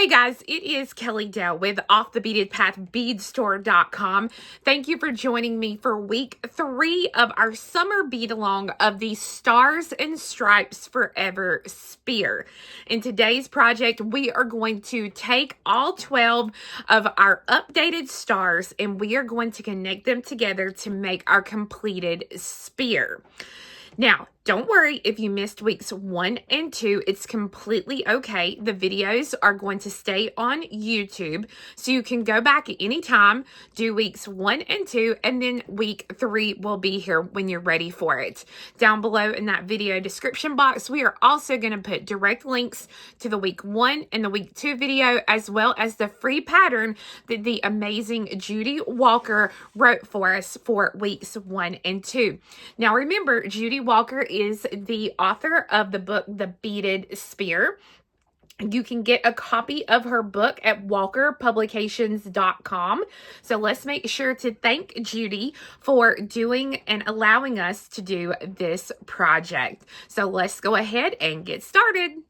Hey guys, it is Kelly Dell with Off the Beaded Path BeadStore.com. Thank you for joining me for week 3 of our summer bead along of the Stars and Stripes Forever Spear. In today's project, we are going to take all 12 of our updated stars and we are going to connect them together to make our completed spear. Now, don't worry if you missed weeks 1 and 2. It's completely okay. The videos are going to stay on YouTube, so you can go back at any time, do weeks 1 and 2, and then week 3 will be here when you're ready for it. Down below in that video description box, we are also going to put direct links to the week 1 and the week 2 video, as well as the free pattern that the amazing Judy Walker wrote for us for weeks 1 and 2. Now remember, Judy Walker is the author of the book, The Beaded Spear. You can get a copy of her book at walkerpublications.com. So let's make sure to thank Judy for doing and allowing us to do this project. So let's go ahead and get started.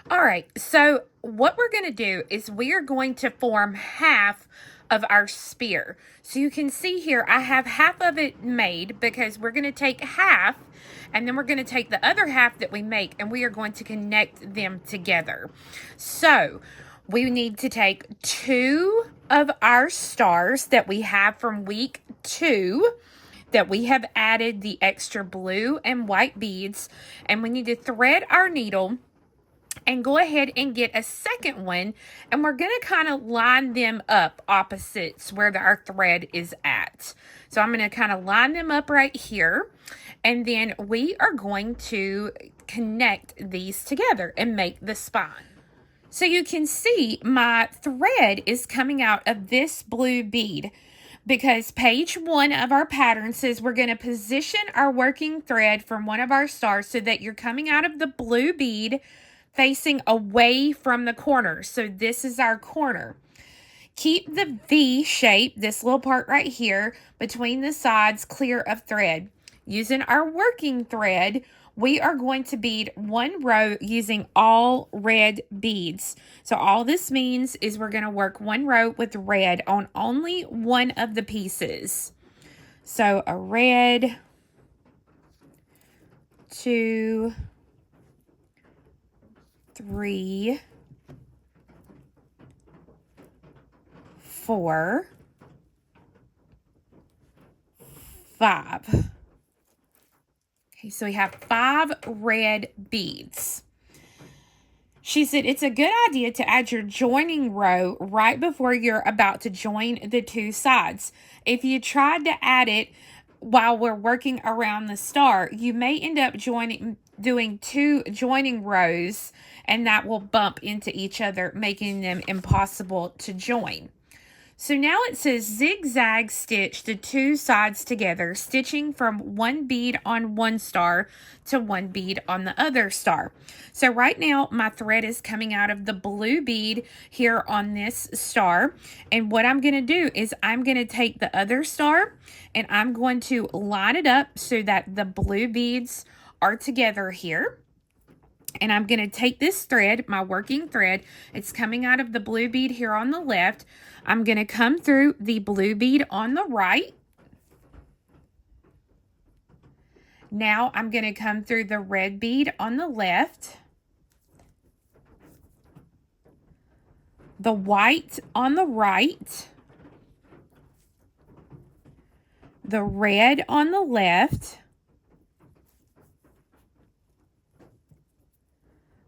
All right, so what we're going to do is we are going to form half of our spear. So you can see here, I have half of it made because we're going to take half and then we're going to take the other half that we make and we are going to connect them together. So we need to take 2 of our stars that we have from week 2 that we have added the extra blue and white beads, and we need to thread our needle and go ahead and get a second one, and we're going to kind of line them up opposites where our thread is at. So I'm going to kind of line them up right here, and then we are going to connect these together and make the spine. So you can see my thread is coming out of this blue bead, because page 1 of our pattern says we're going to position our working thread from one of our stars so that you're coming out of the blue bead facing away from the corner. So this is our corner. Keep the V shape, this little part right here, between the sides clear of thread. Using our working thread, we are going to bead 1 row using all red beads. So all this means is we're going to work 1 row with red on only one of the pieces. So a red, 2, 3, 4, 5. Okay, so we have 5 red beads. She said it's a good idea to add your joining row right before you're about to join the 2 sides. If you tried to add it while we're working around the star, you may end up doing 2 joining rows, and that will bump into each other, making them impossible to join. So now it says zigzag stitch the 2 sides together, stitching from 1 bead on one star to 1 bead on the other star. So right now my thread is coming out of the blue bead here on this star. And what I'm going to do is I'm going to take the other star and I'm going to line it up so that the blue beads are together here. And I'm going to take this thread, my working thread, it's coming out of the blue bead here on the left. I'm going to come through the blue bead on the right. Now I'm going to come through the red bead on the left, the white on the right, the red on the left,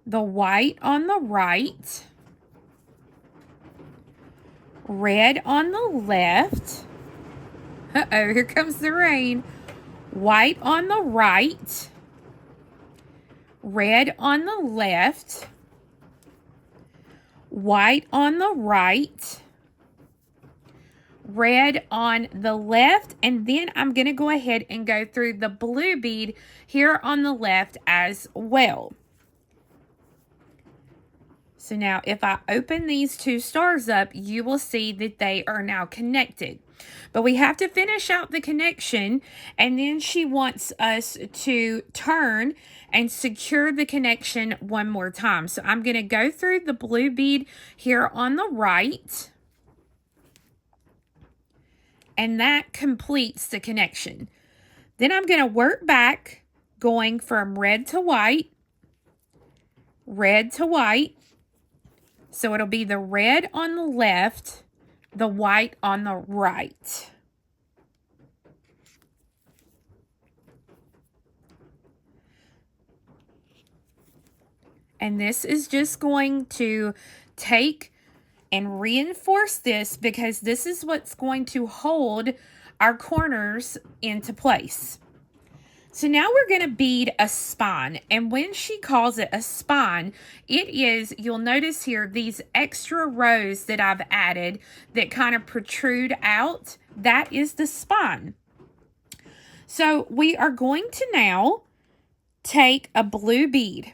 the white on the right, red on the left. Uh-oh, here comes the rain. White on the right, red on the left, white on the right, red on the left, and then I'm going to go ahead and go through the blue bead here on the left as well. So now if I open these two stars up, you will see that they are now connected. But we have to finish out the connection, and then she wants us to turn and secure the connection one more time. So I'm going to go through the blue bead here on the right, and that completes the connection. Then I'm going to work back, going from red to white, red to white. So it'll be the red on the left, the white on the right. And this is just going to take and reinforce this, because this is what's going to hold our corners into place. So now we're going to bead a spine, and when she calls it a spine, it is, you'll notice here, these extra rows that I've added that kind of protrude out, that is the spine. So we are going to now take a blue bead,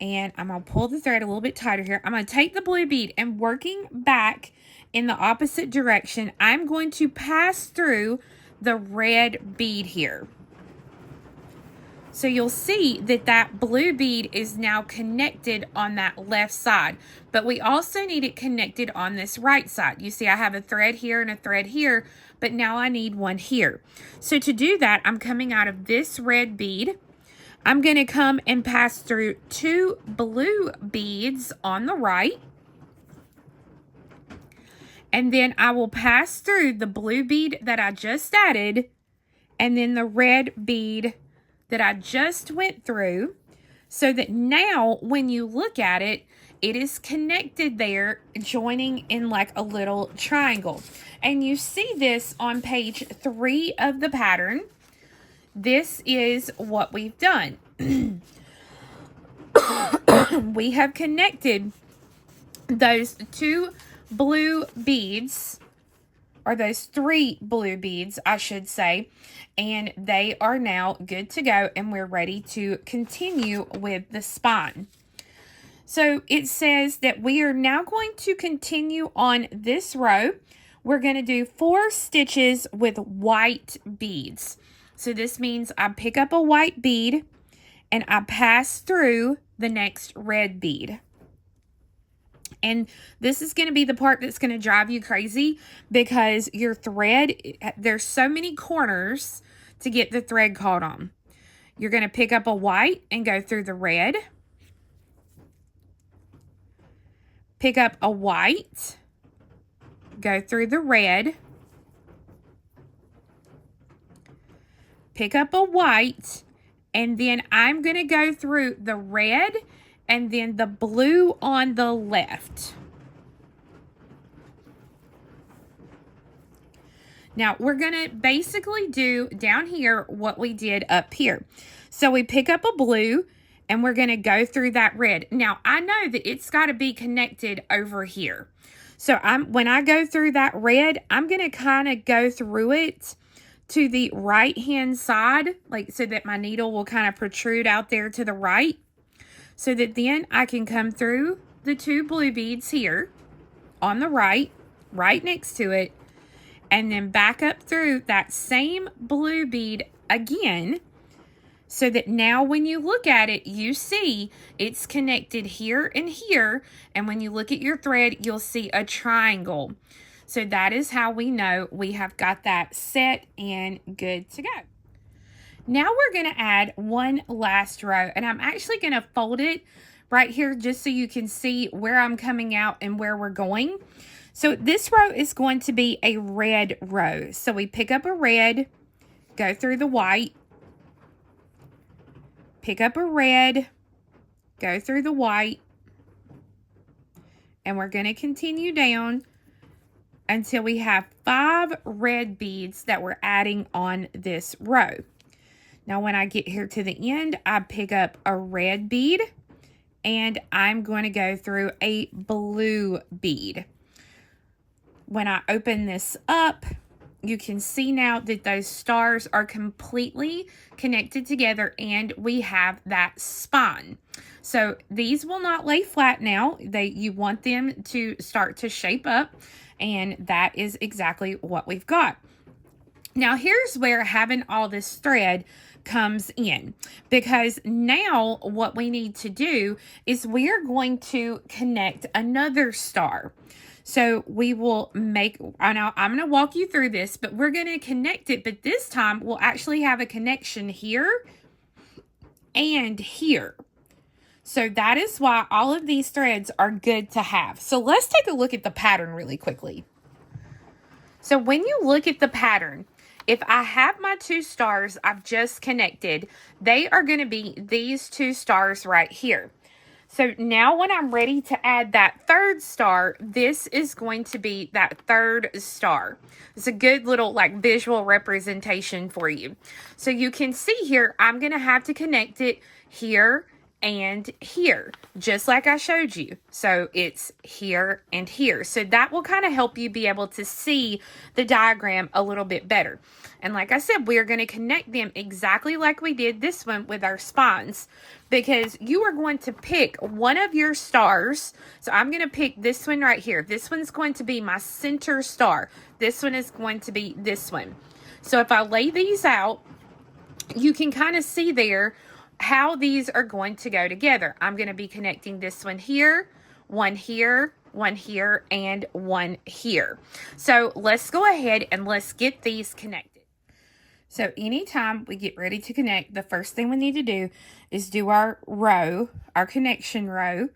and I'm going to pull the thread a little bit tighter here. I'm going to take the blue bead, and working back in the opposite direction, I'm going to pass through the red bead here. So you'll see that that blue bead is now connected on that left side, but we also need it connected on this right side. You see I have a thread here and a thread here, but now I need one here. So to do that, I'm coming out of this red bead. I'm going to come and pass through two blue beads on the right. And then I will pass through the blue bead that I just added, and then the red bead that I just went through, so that now when you look at it, it is connected there, joining in like a little triangle. And you see this on page 3 of the pattern. This is what we've done. We have connected those two blue beads, or those 3 blue beads, I should say, and they are now good to go, and we're ready to continue with the spine. So it says that we are now going to continue on this row. We're going to do 4 stitches with white beads. So this means I pick up a white bead and I pass through the next red bead. And this is going to be the part that's going to drive you crazy, because your thread, there's so many corners to get the thread caught on. You're going to pick up a white and go through the red. Pick up a white, go through the red. Pick up a white, and then I'm going to go through the red and then the blue on the left. Now, we're going to basically do down here what we did up here. So we pick up a blue, and we're going to go through that red. Now, I know that it's got to be connected over here. So when I go through that red, I'm going to kind of go through it to the right-hand side, like so that my needle will kind of protrude out there to the right, so that then I can come through the 2 blue beads here on the right next to it, and then back up through that same blue bead again, so that now when you look at it, you see it's connected here and here, and when you look at your thread, you'll see a triangle. So that is how we know we have got that set and good to go. Now we're going to add one last row, and I'm actually going to fold it right here just so you can see where I'm coming out and where we're going. So this row is going to be a red row. So we pick up a red, go through the white, pick up a red, go through the white, and we're going to continue down until we have 5 red beads that we're adding on this row. Now, when I get here to the end, I pick up a red bead, and I'm going to go through a blue bead. When I open this up, you can see now that those stars are completely connected together and we have that spine. So these will not lay flat now. You want them to start to shape up, and that is exactly what we've got. Now here's where having all this thread comes in, because now what we need to do is we are going to connect another star. So we will make, I'm going to walk you through this, but we're going to connect it, but this time we'll actually have a connection here and here. So that is why all of these threads are good to have. So let's take a look at the pattern really quickly. So when you look at the pattern, if I have my two stars I've just connected, they are going to be these two stars right here. So now when I'm ready to add that third star, this is going to be that third star. It's a good little like visual representation for you. So you can see here, I'm going to have to connect it here and here, just like I showed you. So it's here and here. So that will kind of help you be able to see the diagram a little bit better. And like I said, we are going to connect them exactly like we did this one with our spines, because you are going to pick one of your stars. So I'm going to pick this one right here. This one's going to be my center star. This one is going to be this one. So if I lay these out, you can kind of see there how these are going to go together. I'm going to be connecting this one here, one here, and one here. So let's go ahead and let's get these connected. So anytime we get ready to connect, the first thing we need to do is do our row, our connection row.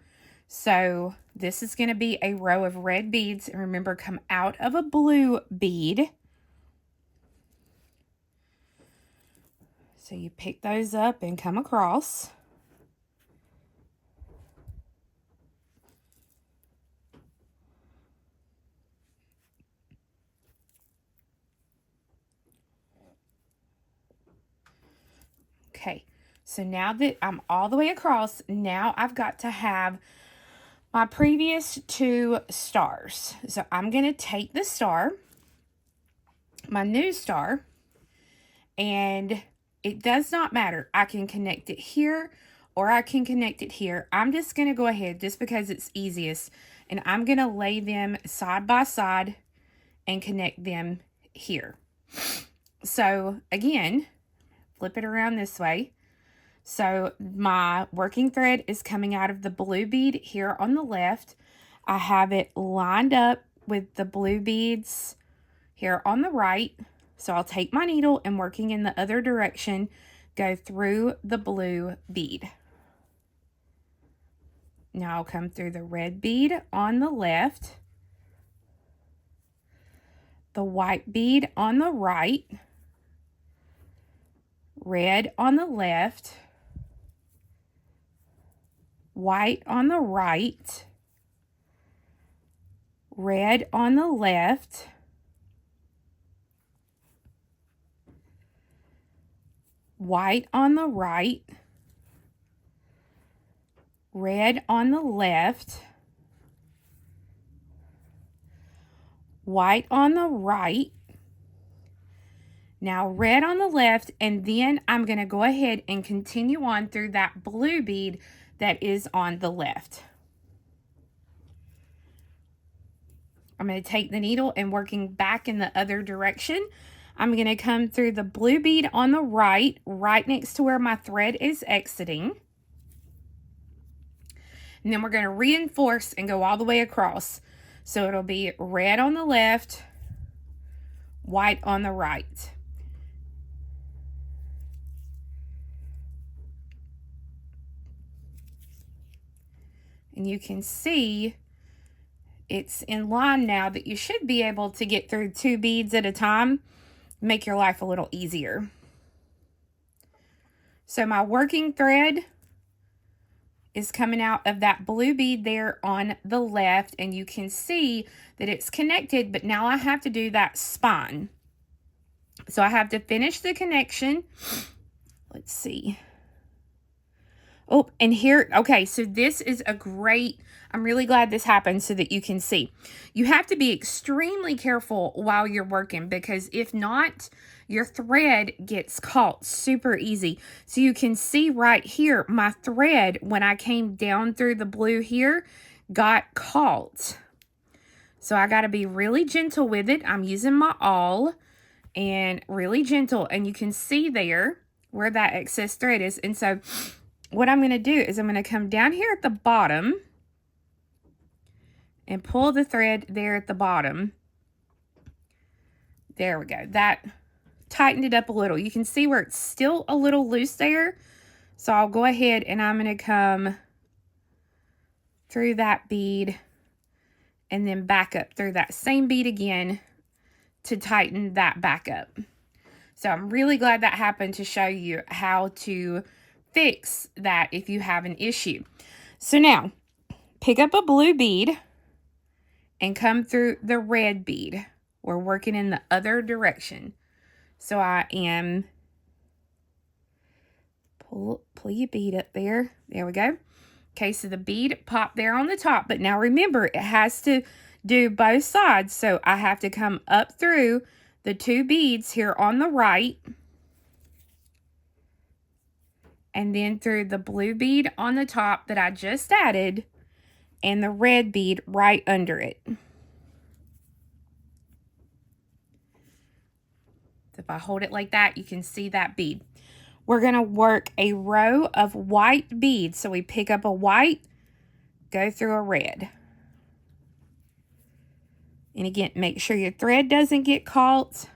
So this is going to be a row of red beads. And remember, come out of a blue bead. So you pick those up and come across. Okay, so now that I'm all the way across, now I've got to have my previous two stars. So I'm going to take the star, my new star, and it does not matter. I can connect it here or I can connect it here. I'm just going to go ahead just because it's easiest, and I'm going to lay them side by side and connect them here. So again, flip it around this way. So my working thread is coming out of the blue bead here on the left. I have it lined up with the blue beads here on the right. So I'll take my needle and working in the other direction, go through the blue bead. Now I'll come through the red bead on the left, the white bead on the right, red on the left, white on the right, red on the left, white on the right, red on the left, white on the right, now red on the left, and then I'm going to go ahead and continue on through that blue bead that is on the left. I'm going to take the needle and working back in the other direction, I'm going to come through the blue bead on the right, right next to where my thread is exiting. And then we're going to reinforce and go all the way across. So it'll be red on the left, white on the right. And you can see it's in line now that you should be able to get through 2 beads at a time, make your life a little easier. So my working thread is coming out of that blue bead there on the left, and you can see that it's connected, but now I have to do that spine. So I have to finish the connection. Let's see. Oh, and here, okay, so this is a great, I'm really glad this happened so that you can see. You have to be extremely careful while you're working, because if not, your thread gets caught super easy. So you can see right here, my thread, when I came down through the blue here, got caught. So I got to be really gentle with it. I'm using my awl and really gentle, and you can see there where that excess thread is. And so what I'm going to do is I'm going to come down here at the bottom and pull the thread there at the bottom. There we go. That tightened it up a little. You can see where it's still a little loose there. So I'll go ahead and I'm going to come through that bead and then back up through that same bead again to tighten that back up. So I'm really glad that happened to show you how to fix that if you have an issue. So now, pick up a blue bead and come through the red bead. We're working in the other direction. So I am, pull your bead up there. There we go. Okay, so the bead popped there on the top, but now remember, it has to do both sides. So I have to come up through the two beads here on the right, and then through the blue bead on the top that I just added, and the red bead right under it. So if I hold it like that, you can see that bead. We're going to work a row of white beads. So we pick up a white, go through a red. And again, make sure your thread doesn't get caught,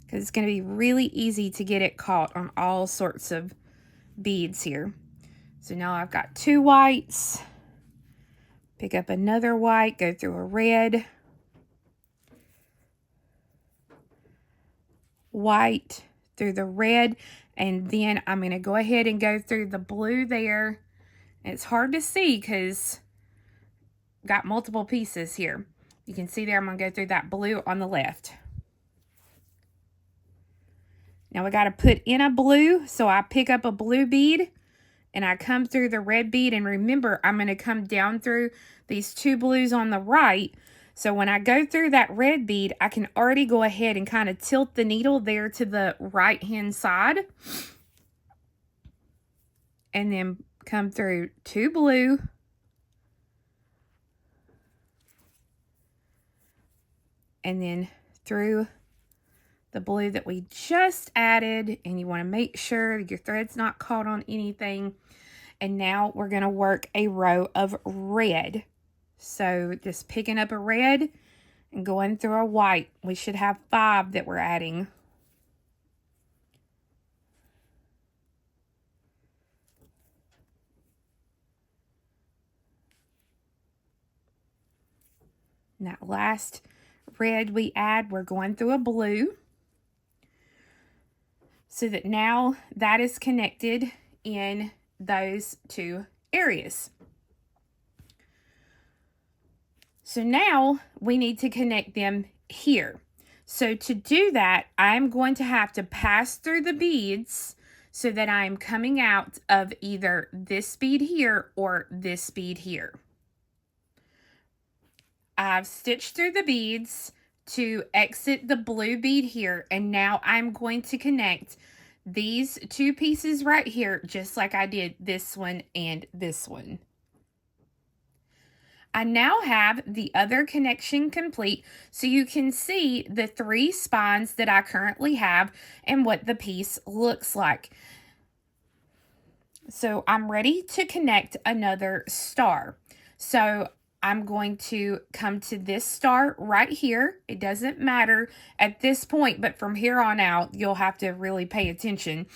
because it's going to be really easy to get it caught on all sorts of beads here. So now I've got two whites. Pick up another white, go through a red, white through the red, and then I'm going to go ahead and go through the blue there. And it's hard to see because I've got multiple pieces here. You can see there I'm going to go through that blue on the left. Now we got to put in a blue, so I pick up a blue bead and I come through the red bead, and remember, I'm going to come down through these two blues on the right. So when I go through that red bead, I can already go ahead and kind of tilt the needle there to the right hand side, and then come through two blue, and then through the blue that we just added. And you want to make sure your thread's not caught on anything. And now we're going to work a row of red. So just picking up a red and going through a white. We should have 5 that we're adding. And that last red we add, we're going through a blue. So that now that is connected in those two areas. So now we need to connect them here. So to do that, I'm going to have to pass through the beads so that I'm coming out of either this bead here or this bead here. I've stitched through the beads to exit the blue bead here, and now I'm going to connect these two pieces right here, just like I did this one and this one. I now have the other connection complete, so you can see the 3 spines that I currently have and what the piece looks like. So I'm ready to connect another star. So I'm going to come to this star right here. It doesn't matter at this point, but from here on out, you'll have to really pay attention.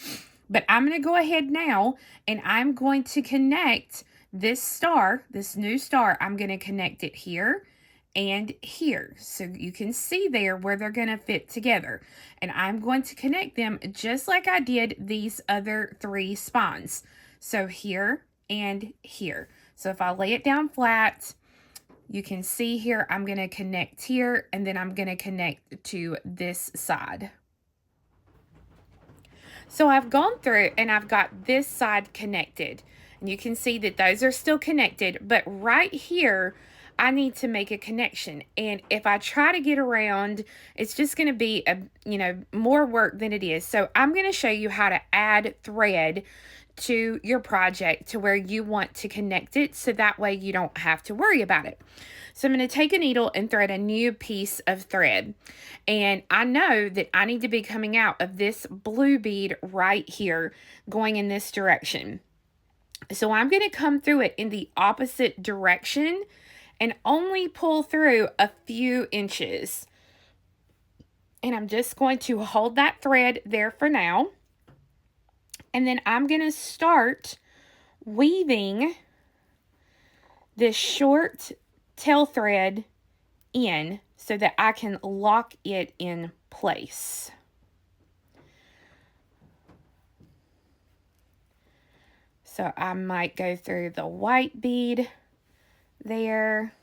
But I'm going to go ahead now, and I'm going to connect this star, this new star. I'm going to connect it here and here. So you can see there where they're going to fit together. And I'm going to connect them just like I did these other 3 spines. So here and here. So if I lay it down flat, you can see here, I'm going to connect here, and then I'm going to connect to this side. So I've gone through and I've got this side connected. And you can see that those are still connected, but right here, I need to make a connection. And if I try to get around, it's just going to be more work than it is. So I'm going to show you how to add thread to your project to where you want to connect it, so that way you don't have to worry about it. So I'm going to take a needle and thread a new piece of thread. And I know that I need to be coming out of this blue bead right here, going in this direction. So I'm going to come through it in the opposite direction and only pull through a few inches. And I'm just going to hold that thread there for now. And then I'm going to start weaving this short tail thread in so that I can lock it in place. So I might go through the white bead there,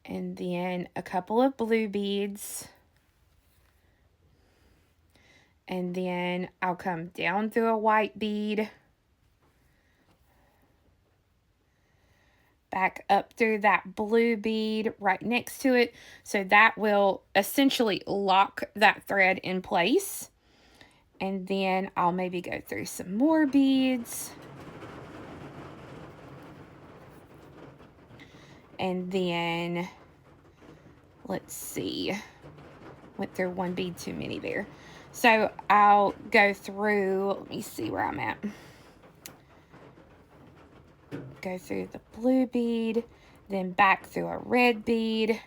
and then a couple of blue beads, and then I'll come down through a white bead, back up through that blue bead right next to it, so that will essentially lock that thread in place. And then I'll maybe go through some more beads. And then, let's see, went through one bead too many there. So I'll go through, let me see where I'm at. Go through the blue bead, then back through a red bead.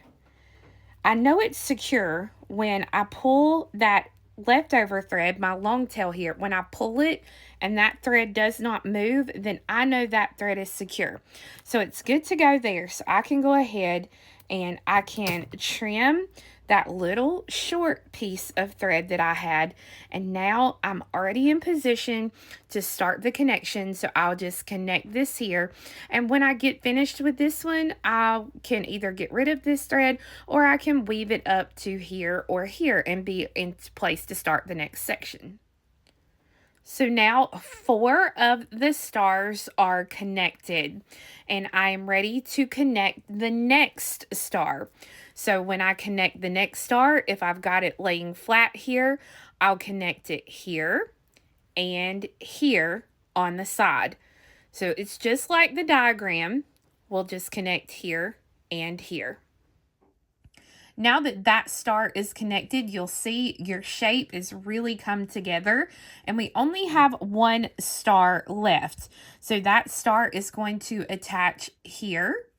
I know it's secure when I pull that leftover thread, my long tail here, when I pull it and that thread does not move, then I know that thread is secure. So it's good to go there. So I can go ahead and I can trim that little short piece of thread that I had, and now I'm already in position to start the connection. So I'll just connect this here, and when I get finished with this one, I can either get rid of this thread or I can weave it up to here or here and be in place to start the next section. So now 4 of the stars are connected, and I am ready to connect the next star. So when I connect the next star, if I've got it laying flat here, I'll connect it here and here on the side. So it's just like the diagram. We'll just connect here and here. Now that that star is connected, you'll see your shape is really come together, and we only have 1 star left. So that star is going to attach here,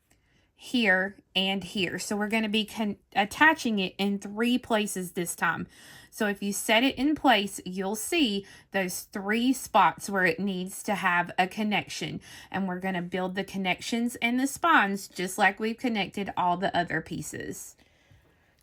here, and here. So we're going to be attaching it in 3 places this time. So if you set it in place, you'll see those 3 spots where it needs to have a connection. And we're going to build the connections and the spines just like we've connected all the other pieces.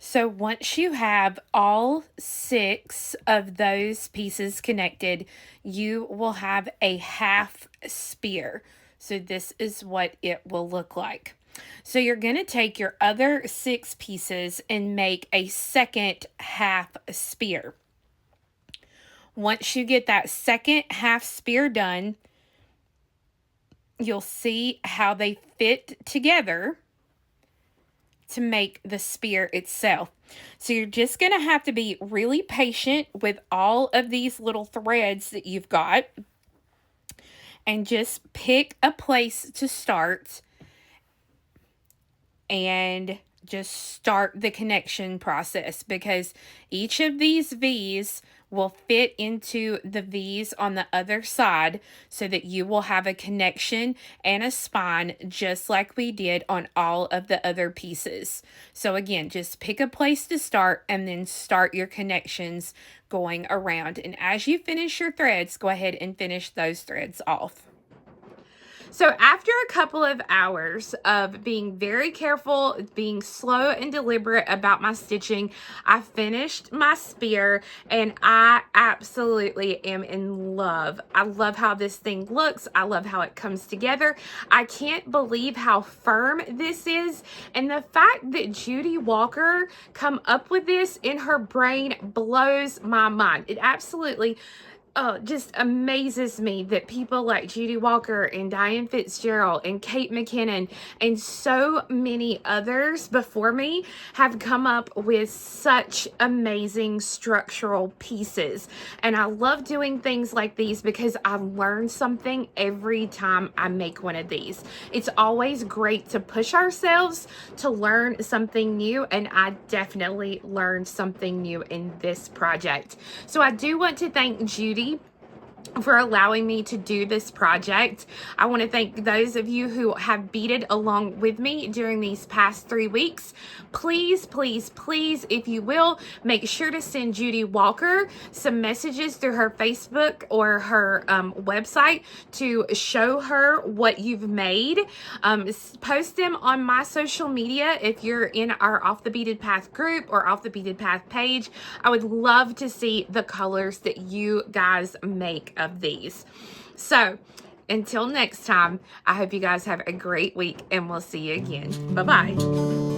So once you have all 6 of those pieces connected, you will have a half spear. So this is what it will look like. So you're going to take your other 6 pieces and make a second half spear. Once you get that second half spear done, you'll see how they fit together to make the spear itself. So you're just going to have to be really patient with all of these little threads that you've got, and just pick a place to start and just start the connection process, because each of these V's will fit into the V's on the other side so that you will have a connection and a spine just like we did on all of the other pieces. So again, just pick a place to start and then start your connections going around. And as you finish your threads, go ahead and finish those threads off. So after a couple of hours of being very careful, being slow and deliberate about my stitching, I finished my spear, and I absolutely am in love. I love how this thing looks. I love how it comes together. I can't believe how firm this is, and the fact that Judy Walker come up with this in her brain blows my mind. It absolutely just amazes me that people like Judy Walker and Diane Fitzgerald and Kate McKinnon and so many others before me have come up with such amazing structural pieces. And I love doing things like these because I learn something every time I make one of these. It's always great to push ourselves to learn something new, and I definitely learned something new in this project. So I do want to thank Judy for allowing me to do this project. I want to thank those of you who have beaded along with me during these past 3 weeks. Please, please, please, if you will, make sure to send Judy Walker some messages through her Facebook or her website to show her what you've made. Post them on my social media if you're in our Off the Beaded Path group or Off the Beaded Path page. I would love to see the colors that you guys make of these. So until next time, I hope you guys have a great week, and we'll see you again. Bye-bye.